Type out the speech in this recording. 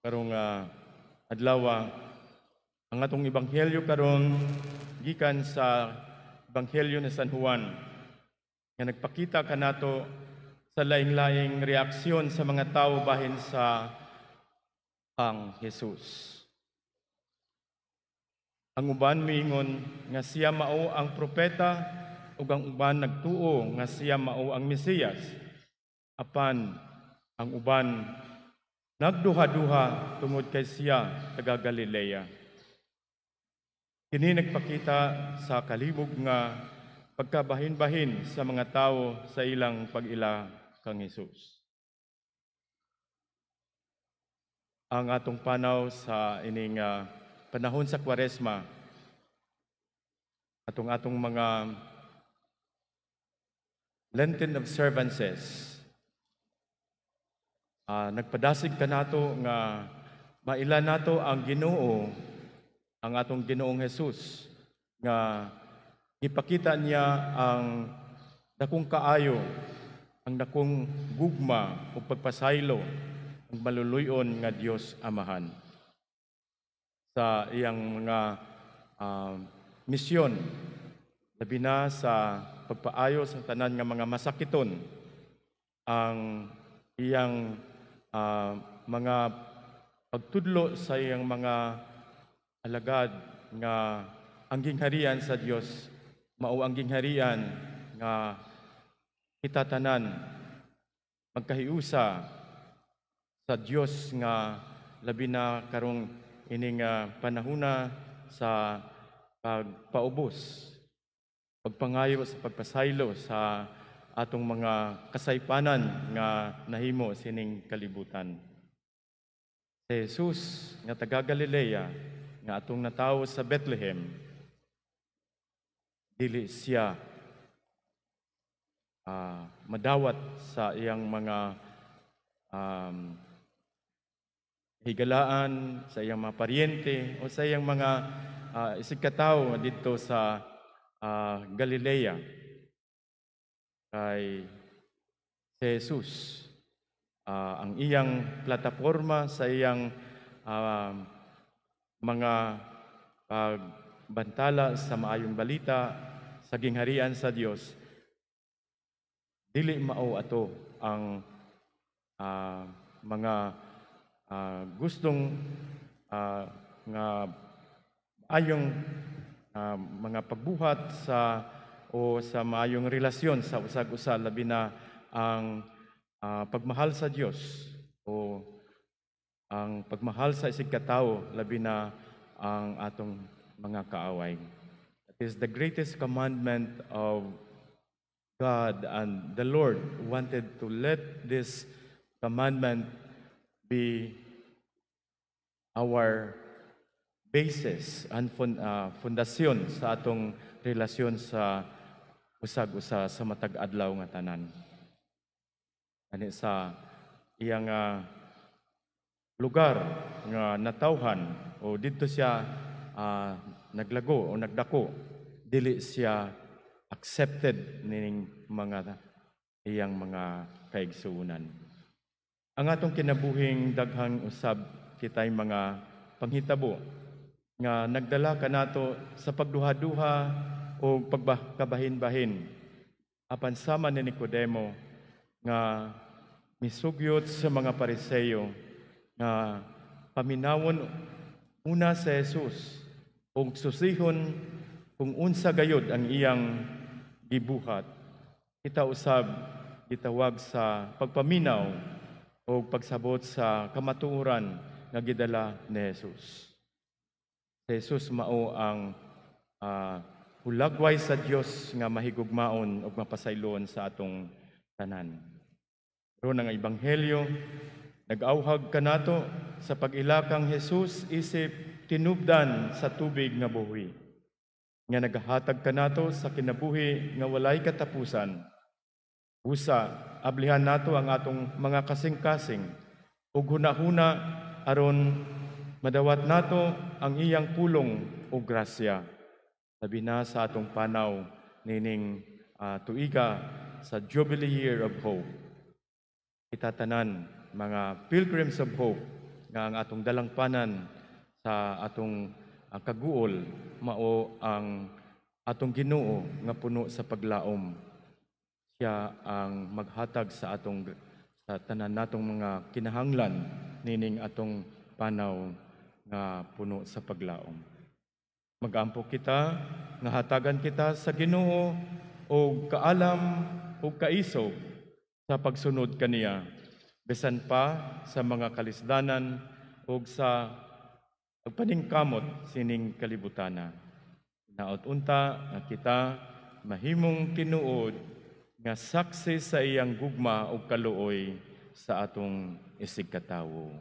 karong adlaw ang atong ebanghelyo karon gikan sa ebanghelyo ni San Juan nga nagpakita kanato sa laing-laing reaksyon sa mga tawo bahin sa ang Jesus. Ang uban miingon nga siya mao ang propeta ug ang uban nagtuo nga siya mao ang Mesiyas. Apan ang uban nagduha-duha tungod kay siya taga Galilea. Kini nagpakita sa kalibog nga pagkabahin-bahin sa mga tawo sa ilang pag-ila kang Hesus. Ang atong panaw sa ining panahon sa Kwaresma, atong mga Lenten observances, nagpadasig kanato nga maila nato ang Ginoo, ang atong Ginoong Hesus, nga ipakita niya ang dakong kaayo, ang dakong gugma o pagpasaylo, ang maluluyon nga Dios Amahan sa iyang mga misyon, labi na sa pagpaayo sa tanan nga mga masakiton, ang iyang mga pagtudlo sa iyang mga alagad nga ang gingharian sa Dios mao ang gingharian nga kita tanan magkahiusa sa Dios nga labi na karong ining panahona sa pagpaubos, pagpangayo sa pagpasaylo sa atong mga kasaypanan nga nahimo sining kalibutan. Si Jesus nga taga Galilea nga atong natawo sa Bethlehem, dili siya madawat sa iyang mga higalaan, sa iyang mga paryente o sa iyang mga isigkatawo dito sa Galilea. Kay si Jesus, ang iyang plataporma sa iyang mga pagbantala sa maayong balita sa gingharian sa Dios, dili mao ato ang mga gustong nga ayong mga pagbuhat sa maayong relasyon sa usag-usa, labi na ang pagmahal sa Dios o ang pagmahal sa isig katawo, labi na ang atong mga kaaway. That is the greatest commandment of God, and the Lord wanted to let this commandment be our basis and fundasyon sa atong relasyon sa usag-usa sa matag adlaw nga tanan. Ani sa iyang lugar nga natawhan o didto siya naglago o nagdako, dili siya accepted ning mga iyang mga kaigsuonan. Ang atong kinabuhing daghang usab kitay mga panghitabo nga nagdala kanato sa pagduha-duha o pagkabahin-bahin. Apan sama ni Nicodemo nga misugyot sa mga Pariseo nga paminawon una sa Jesus ug susihon kung unsa gayud ang iyang gibuhat. Kita usab gitawag sa pagpaminaw o pagsabot sa kamatuoran nga gidala ni Jesus. Si Jesus mao ang hulagway sa Dios nga mahigugmaon ug mapasayloon sa atong tanan. Ron ang ebanghelyo nag-awhag kanato sa pag-ilakang Jesus isip tinubdan sa tubig nga buhi, nga nagahatag kanato sa kinabuhi nga walay katapusan. Usa, ablihan nato ang atong mga kasing-kasing ug hunahuna aron madawat nato ang iyang pulong o grasya. Labi na sa atong panaw nining tuiga sa Jubilee Year of Hope. Kita tanan mga pilgrims of hope nga ang atong dalangpanan sa atong kaguol mao ang atong Ginoo nga puno sa paglaom. Siya ang maghatag sa tanan natong mga kinahanglan nining atong panaw nga puno sa paglaom. Magampo kita nga hatagan kita sa Ginoo og kaalam ug kaisog sa pagsunod kaniya bisan pa sa mga kalisdanan ug sa pagpaningkamot sining kalibutana. Naot unta nga kita mahimong tinuod nga saksi sa iyang gugma ug kaluoy sa atong isigkatawo.